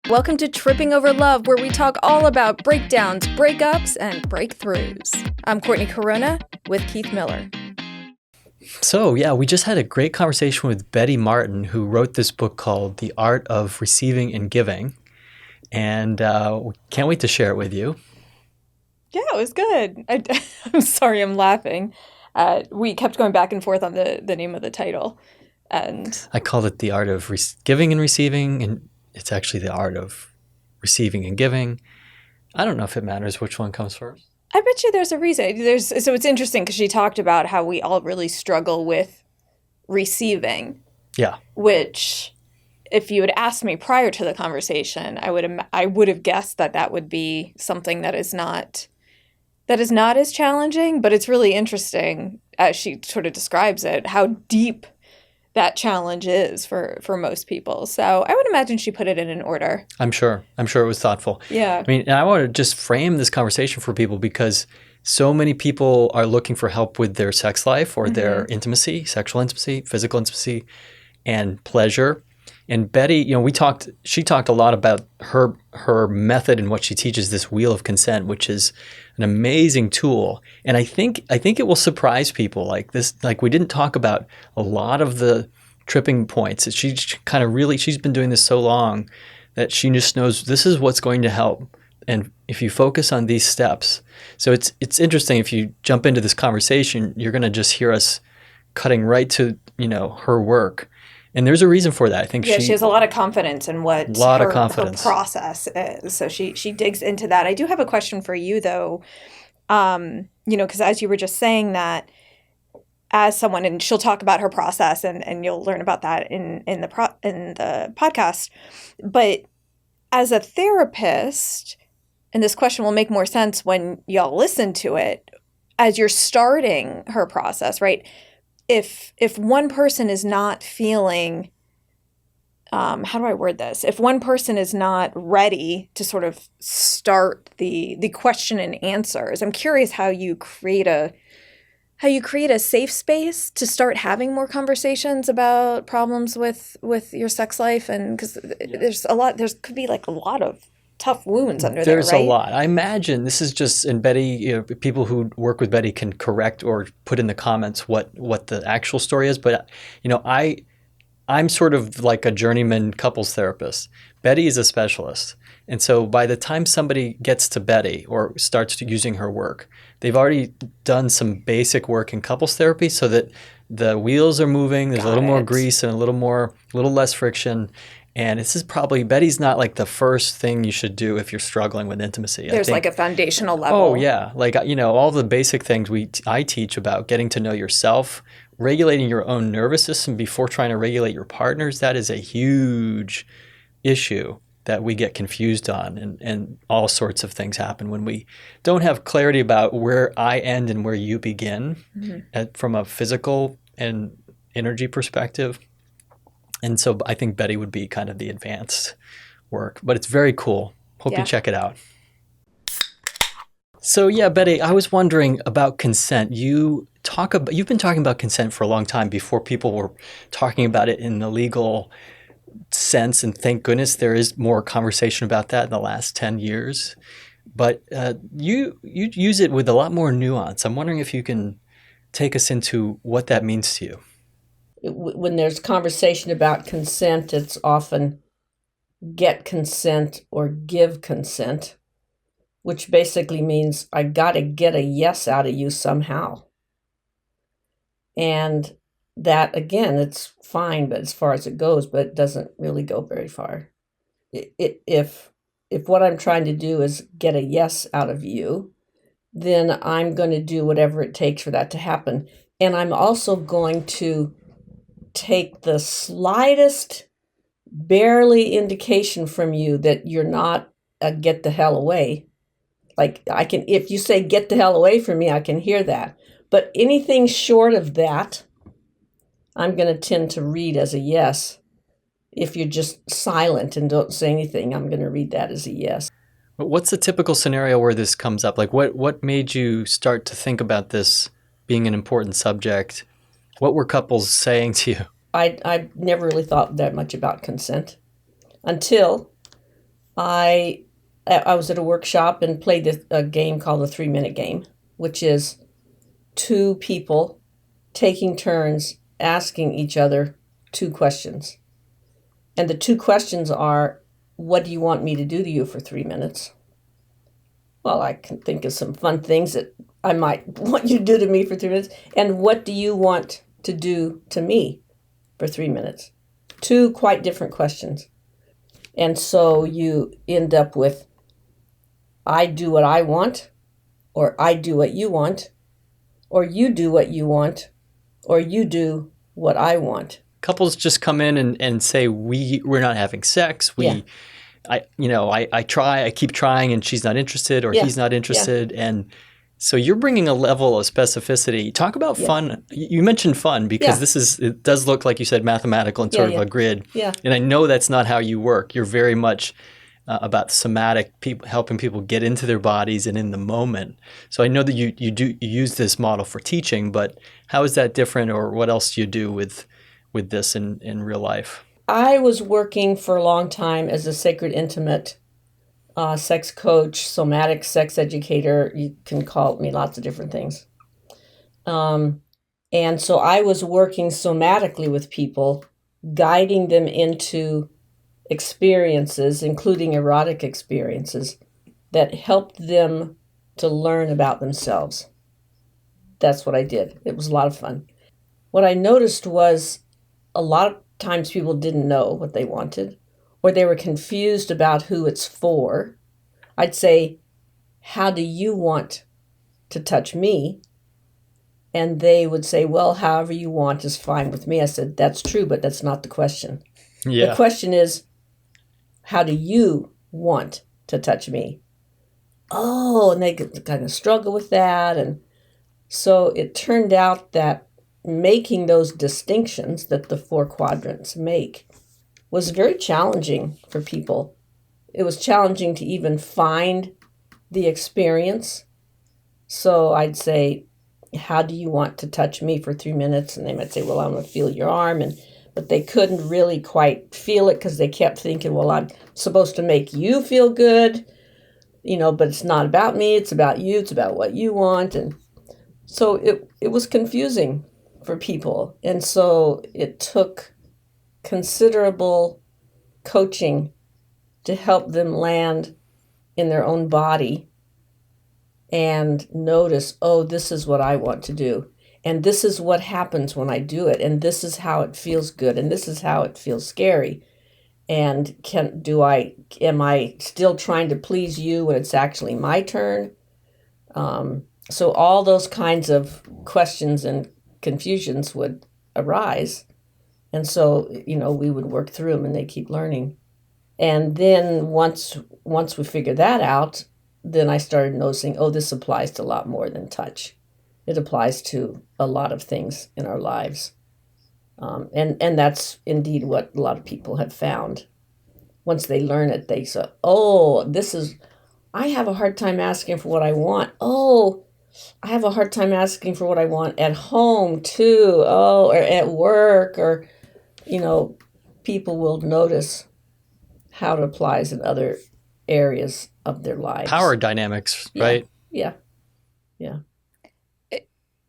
Welcome to Tripping Over Love, where we talk all about breakdowns, breakups, and breakthroughs. I'm Courtney Corona with Keith Miller. So, we just had a great conversation with Betty Martin, who wrote this book called The Art of Receiving and Giving. And we can't wait to share it with you. Yeah, it was good. I'm sorry, I'm laughing. We kept going back and forth on the name of the title. And I called it The Art of Giving and Receiving, and it's actually The Art of Receiving and Giving. I don't know if it matters which one comes first. I bet you there's a reason. So it's interesting because she talked about how we all really struggle with receiving. Yeah. Which, if you had asked me prior to the conversation, I would have guessed that would be something that is not as challenging. But it's really interesting, as she sort of describes it, how deep that challenge is for most people. So I would imagine she put it in an order. I'm sure it was thoughtful. Yeah. I mean, and I want to just frame this conversation for people because so many people are looking for help with their sex life or their intimacy, sexual intimacy, physical intimacy, and pleasure. And Betty, she talked a lot about her method and what she teaches, this wheel of consent, which is an amazing tool. And I think it will surprise people like this. Like, we didn't talk about a lot of the tripping points. She's been doing this so long that she just knows this is what's going to help. And if you focus on these steps, so it's interesting. If you jump into this conversation, you're going to just hear us cutting right to, her work. And there's a reason for that. I think she has a lot of confidence in what her process is. So she digs into that. I do have a question for you, though, because as you were just saying that, as someone, and she'll talk about her process, and you'll learn about that in the podcast. But as a therapist, and this question will make more sense when y'all listen to it, as you're starting her process, right? If one person is not feeling, how do I word this? If one person is not ready to sort of start the question and answers, I'm curious how you create a safe space to start having more conversations about problems with your sex life, and because there could be like a lot of tough wounds under there, right? There's a lot. I imagine this is just, and Betty, people who work with Betty can correct or put in the comments what the actual story is. But, I'm sort of like a journeyman couples therapist. Betty is a specialist. And so by the time somebody gets to Betty or starts using her work, they've already done some basic work in couples therapy so that the wheels are moving. There's a little more grease and a little less friction. And this is probably, Betty's not like the first thing you should do if you're struggling with intimacy. There's like a foundational level. Oh, yeah. Like, all the basic things I teach about getting to know yourself, regulating your own nervous system before trying to regulate your partner's. That is a huge issue that we get confused on. And all sorts of things happen when we don't have clarity about where I end and where you begin from a physical and energy perspective. And so I think Betty would be kind of the advanced work, but it's very cool. Hope you check it out. So Betty, I was wondering about consent. You've been talking about consent for a long time before people were talking about it in the legal sense. And thank goodness there is more conversation about that in the last 10 years. But you use it with a lot more nuance. I'm wondering if you can take us into what that means to you. When there's conversation about consent, it's often get consent or give consent, which basically means I got to get a yes out of you somehow. And that, again, it's fine, but as far as it goes, but it doesn't really go very far. If what I'm trying to do is get a yes out of you, then I'm going to do whatever it takes for that to happen. And I'm also going to take the slightest, barely indication from you that you're not a get the hell away. Like, if you say get the hell away from me, I can hear that. But anything short of that, I'm going to tend to read as a yes. If you're just silent and don't say anything, I'm going to read that as a yes. But what's the typical scenario where this comes up? Like, what made you start to think about this being an important subject? What were couples saying to you? I never really thought that much about consent until I was at a workshop and played a game called the 3-minute game, which is two people taking turns asking each other two questions. And the two questions are, what do you want me to do to you for 3 minutes? Well, I can think of some fun things that I might want you to do to me for 3 minutes. And what do you want to do to me for 3 minutes? Two quite different questions. And so you end up with, I do what I want, or I do what you want, or you do what you want, or you do what I want. Couples just come in and say, we're not having sex. I keep trying and she's not interested or he's not interested. Yeah. And so you're bringing a level of specificity. Talk about fun. You mentioned fun because it does look like you said mathematical and sort of a grid. Yeah. And I know that's not how you work. You're very much about somatic, helping people get into their bodies and in the moment. So I know that you use this model for teaching, but how is that different, or what else do you do with this in real life? I was working for a long time as a sacred intimate sex coach, somatic sex educator. You can call me lots of different things. And so I was working somatically with people, guiding them into experiences, including erotic experiences, that helped them to learn about themselves. That's what I did. It was a lot of fun. What I noticed was a lot of times people didn't know what they wanted, or they were confused about who it's for. I'd say, how do you want to touch me? And they would say, well, however you want is fine with me. I said, that's true, but that's not the question. Yeah. The question is, how do you want to touch me? Oh, and they kind of struggle with that. And so it turned out that making those distinctions that the 4 quadrants make was very challenging for people. It was challenging to even find the experience. So I'd say, how do you want to touch me for 3 minutes? And they might say, well, I want to feel your arm. But they couldn't really quite feel it because they kept thinking, well, I'm supposed to make you feel good, but it's not about me. It's about you. It's about what you want. And so it was confusing for people. And so it took considerable coaching to help them land in their own body and notice, oh, this is what I want to do. And this is what happens when I do it. And this is how it feels good. And this is how it feels scary. And am I still trying to please you when it's actually my turn? So all those kinds of questions and confusions would arise. And so, we would work through them and they keep learning. And then once we figured that out, then I started noticing, oh, this applies to a lot more than touch. It applies to a lot of things in our lives. And that's indeed what a lot of people have found. Once they learn it, they say, oh, I have a hard time asking for what I want. Oh, I have a hard time asking for what I want at home too. Oh, or at work, or, people will notice how it applies in other areas of their lives. Power dynamics, right? Yeah.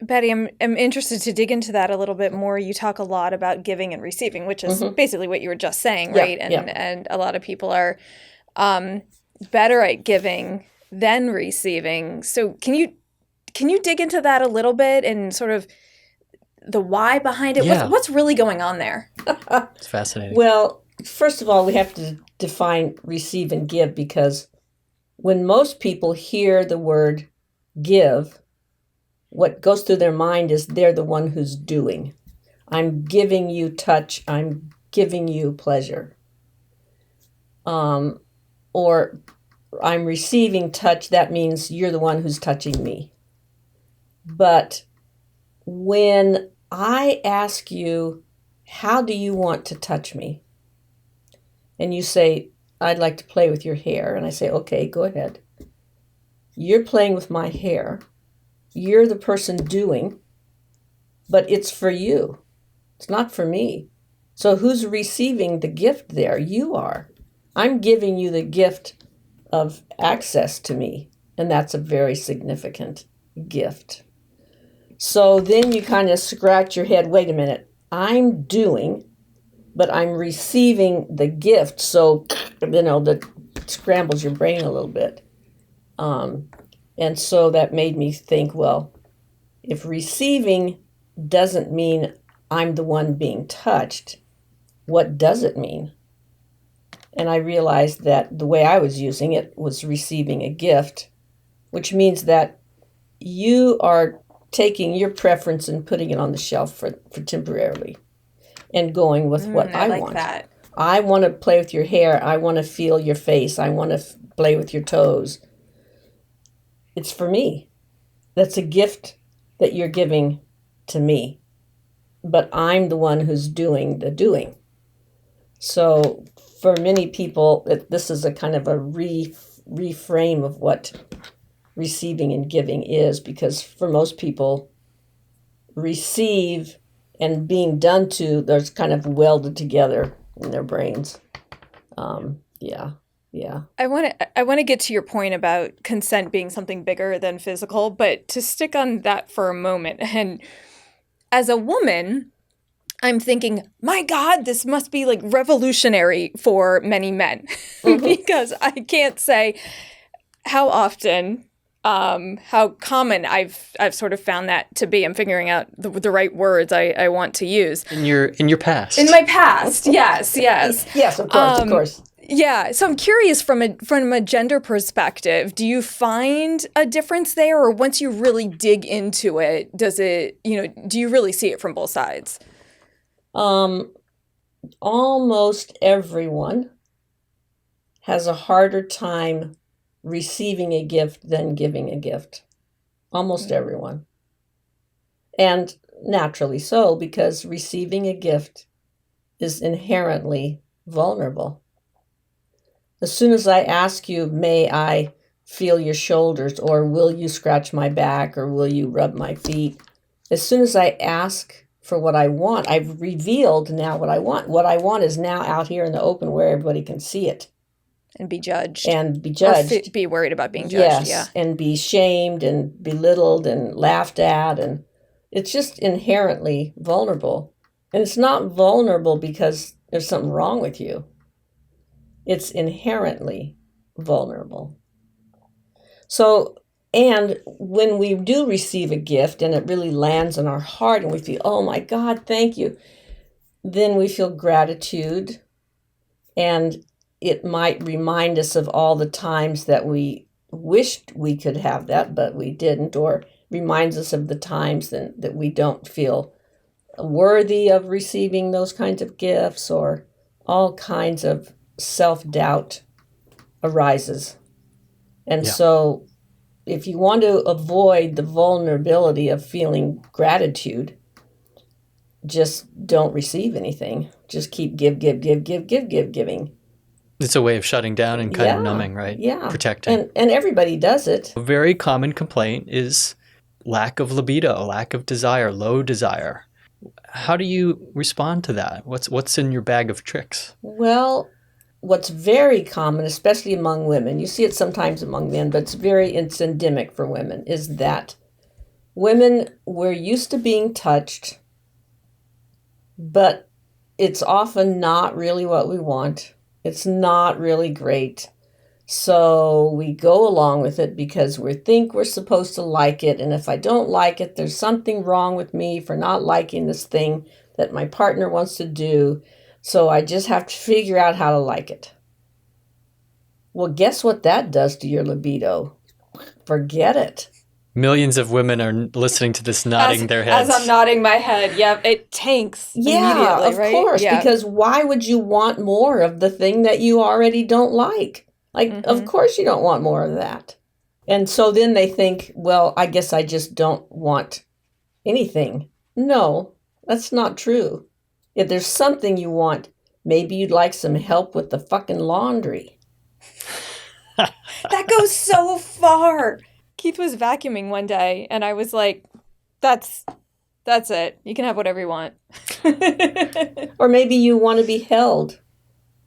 Betty, I'm interested to dig into that a little bit more. You talk a lot about giving and receiving, which is basically what you were just saying, right? And a lot of people are better at giving than receiving. So can you dig into that a little bit and sort of the why behind it? Yeah. What's really going on there? It's fascinating. Well, first of all, we have to define receive and give, because when most people hear the word give, what goes through their mind is they're the one who's doing. I'm giving you touch. I'm giving you pleasure. Or I'm receiving touch. That means you're the one who's touching me. But when I ask you, how do you want to touch me? And you say, I'd like to play with your hair. And I say, okay, go ahead. You're playing with my hair. You're the person doing, but it's for you. It's not for me. So who's receiving the gift there? You are. I'm giving you the gift of access to me, and that's a very significant gift. So then you kind of scratch your head, wait a minute, I'm doing, but I'm receiving the gift. So, that scrambles your brain a little bit. And so that made me think, well, if receiving doesn't mean I'm the one being touched, what does it mean? And I realized that the way I was using it was receiving a gift, which means that you are taking your preference and putting it on the shelf for temporarily and going with what I like want. That. I want to play with your hair. I want to feel your face. I want to play with your toes. It's for me. That's a gift that you're giving to me. But I'm the one who's doing the doing. So for many people, this is a kind of a reframe of what receiving and giving is, because for most people, receive and being done to, there's kind of welded together in their brains. Yeah. I want to get to your point about consent being something bigger than physical, but to stick on that for a moment. And as a woman, I'm thinking, my God, this must be like revolutionary for many men, because I can't say how often, how common I've sort of found that to be. I'm figuring out the right words I want to use. In your past. In my past, yes. Yes, of course. Yeah, so I'm curious from a gender perspective, do you find a difference there, or once you really dig into it, does it, do you really see it from both sides? Almost everyone has a harder time receiving a gift than giving a gift. Almost everyone. And naturally so, because receiving a gift is inherently vulnerable. As soon as I ask you, may I feel your shoulders, or will you scratch my back, or will you rub my feet? As soon as I ask for what I want, I've revealed now what I want. What I want is now out here in the open where everybody can see it. And be judged. Or be worried about being judged, yes, and be shamed and belittled and laughed at. And it's just inherently vulnerable. And it's not vulnerable because there's something wrong with you. It's inherently vulnerable. So, and when we do receive a gift and it really lands in our heart and we feel, oh my God, thank you, then we feel gratitude, and it might remind us of all the times that we wished we could have that, but we didn't, or reminds us of the times that we don't feel worthy of receiving those kinds of gifts, or all kinds of self-doubt arises. And so if you want to avoid the vulnerability of feeling gratitude, just don't receive anything. Just keep giving. It's a way of shutting down and kind of numbing, right? Yeah. Protecting. And everybody does it. A very common complaint is lack of libido, lack of desire, low desire. How do you respond to that? What's in your bag of tricks? Well, what's very common, especially among women, you see it sometimes among men, but it's endemic for women, is that women, we're used to being touched, but it's often not really what we want. It's not really great. So we go along with it because we think we're supposed to like it. And if I don't like it, there's something wrong with me for not liking this thing that my partner wants to do. So I just have to figure out how to like it. Well, guess what that does to your libido? Forget it. Millions of women are listening to this, nodding their heads. As I'm nodding my head, it tanks immediately, of right? Course, because why would you want more of the thing that you already don't like? Of course you don't want more of that. And so then they think, well, I guess I just don't want anything. No, that's not true. If there's something you want, maybe you'd like some help with the fucking laundry. That goes so far. Keith was vacuuming one day, and I was like, that's it. You can have whatever you want. Or maybe you want to be held.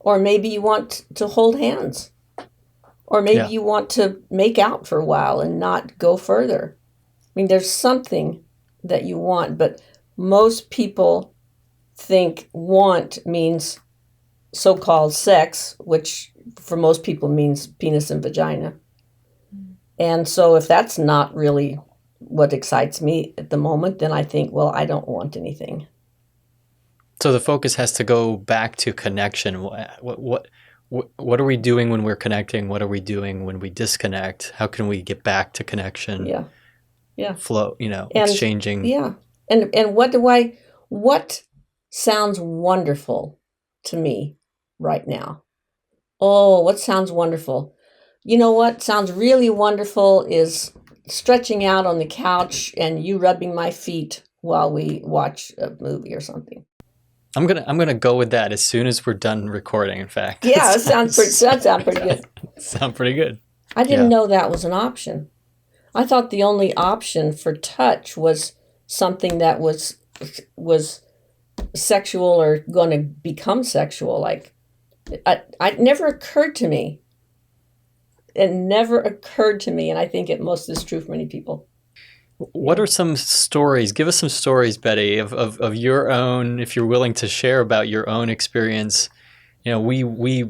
Or maybe you want to hold hands. Or maybe you want to make out for a while and not go further. I mean, there's something that you want, but most people think want means so-called sex, which for most people means penis and vagina. And so if that's not really what excites me at the moment, then I think, well, I don't want anything. So the focus has to go back to connection. What are we doing when we're connecting? What are we doing when we disconnect? How can we get back to connection? Yeah. Flow, exchanging. Yeah. And what sounds wonderful to me right now? Oh, what sounds wonderful? You know what sounds really wonderful is stretching out on the couch and you rubbing my feet while we watch a movie or something. I'm gonna go with that as soon as we're done recording. In fact, yeah, that sounds pretty good. Sound pretty good. I didn't know that was an option. I thought the only option for touch was something that was sexual or going to become sexual. Like, it never occurred to me. It never occurred to me, and I think it most is true for many people. What are some stories? Give us some stories, Betty, of your own, if you're willing to share about your own experience. We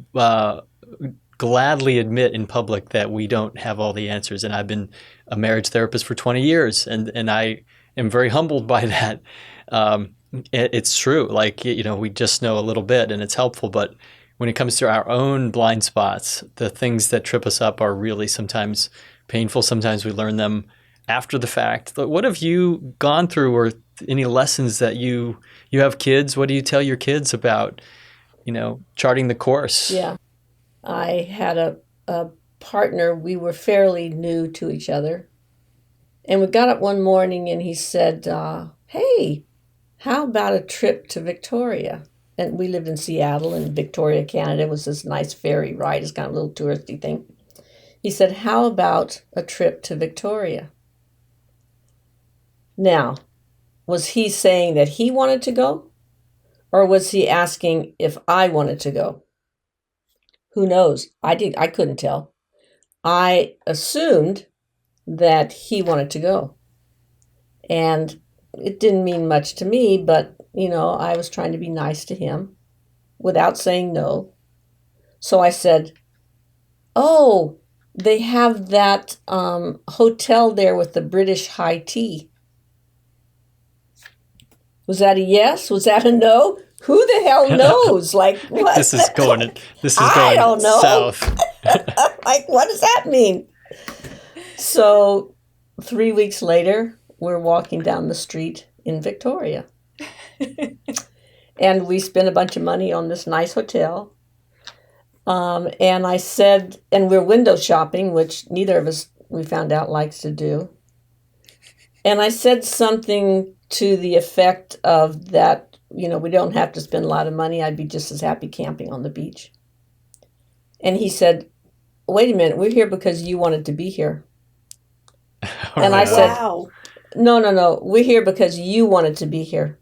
gladly admit in public that we don't have all the answers, and I've been a marriage therapist for 20 years, and I am very humbled by that. It's true. Like, we just know a little bit, and it's helpful, but when it comes to our own blind spots, the things that trip us up are really sometimes painful. Sometimes we learn them after the fact. What have you gone through, or any lessons that you have kids? What do you tell your kids about, charting the course? Yeah. I had a partner. We were fairly new to each other. And we got up one morning and he said, hey, how about a trip to Victoria? And we lived in Seattle, and Victoria, Canada was this nice ferry ride. It's kind of a little touristy thing. He said, how about a trip to Victoria? Now, was he saying that he wanted to go? Or was he asking if I wanted to go? Who knows? I couldn't tell. I assumed that he wanted to go. And it didn't mean much to me, but, I was trying to be nice to him without saying no. So I said, oh, they have that hotel there with the British high tea. Was that a yes? Was that a no? Who the hell knows? Like, what? This is going I don't know. South. Like, what does that mean? So 3 weeks later, we're walking down the street in Victoria. And we spent a bunch of money on this nice hotel. And I said, and we're window shopping, which neither of us, we found out, likes to do. And I said something to the effect of that, we don't have to spend a lot of money. I'd be just as happy camping on the beach. And he said, wait a minute, we're here because you wanted to be here. And I said, wow. No, we're here because you wanted to be here.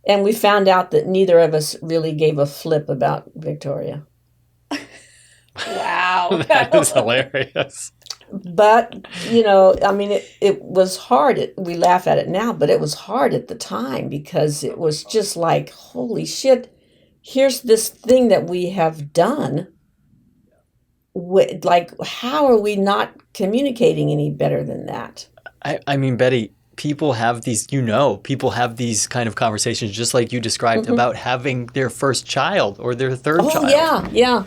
And we found out that neither of us really gave a flip about Victoria. Wow. That is hilarious. But, it was hard. We laugh at it now, but it was hard at the time because it was just like, holy shit, here's this thing that we have done. Like, how are we not communicating any better than that? I mean, Betty, people have these kind of conversations just like you described about having their first child or their third child. Yeah.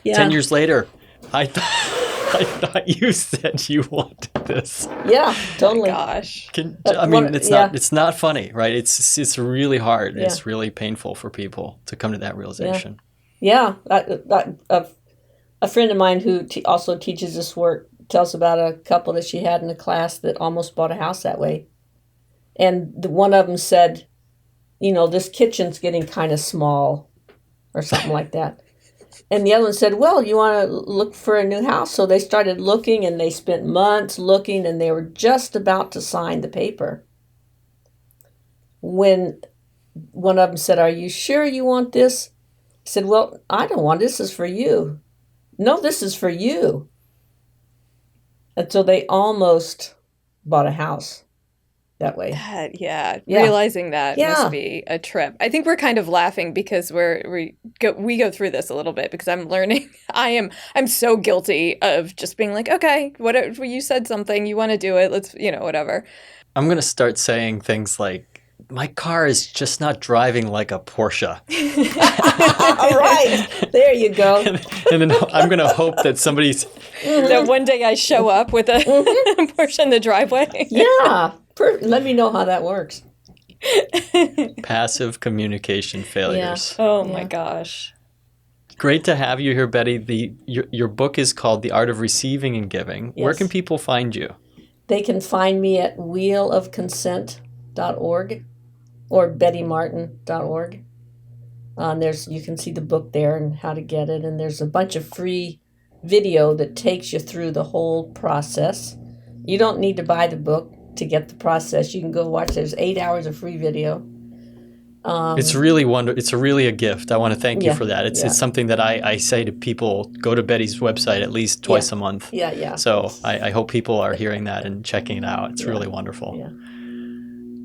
10 years later, I thought you said you wanted this. Yeah, totally. Oh gosh. It's not funny, right? It's really hard. Yeah. It's really painful for people to come to that realization. Yeah. A friend of mine who also teaches this work tells about a couple that she had in a class that almost bought a house that way. And one of them said, this kitchen's getting kind of small or something like that. And the other one said, well, you want to look for a new house? So they started looking, and they spent months looking, and they were just about to sign the paper when one of them said, are you sure you want this? said, well, I don't want this is for you. No, this is for you. And so they almost bought a house that way. Yeah. Realizing that must be a trip. I think we're kind of laughing because we go through this a little bit because I'm learning. I'm so guilty of just being like, okay, whatever, you said something, you want to do it, let's, whatever. I'm going to start saying things like, my car is just not driving like a Porsche. All right. There you go. And then I'm going to hope that somebody's... That one day I show up with a Porsche in the driveway. Yeah. Let me know how that works. Passive communication failures. Yeah. Oh, my gosh. Great to have you here, Betty. Your book is called The Art of Receiving and Giving. Yes. Where can people find you? They can find me at wheelofconsent.org or bettymartin.org. You can see the book there and how to get it. And there's a bunch of free video that takes you through the whole process. You don't need to buy the book to get the process. You can go watch. There's 8 hours of free video. It's really It's really a gift. I want to thank you for that. It's something that I say to people, go to Betty's website at least twice a month. Yeah. So I hope people are hearing that and checking it out. It's really wonderful. Yeah.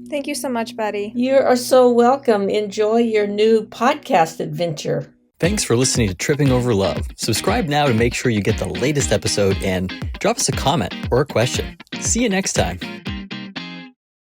Thank you so much, Betty. You are so welcome. Enjoy your new podcast adventure. Thanks for listening to Tripping Over Love. Subscribe now to make sure you get the latest episode and drop us a comment or a question. See you next time.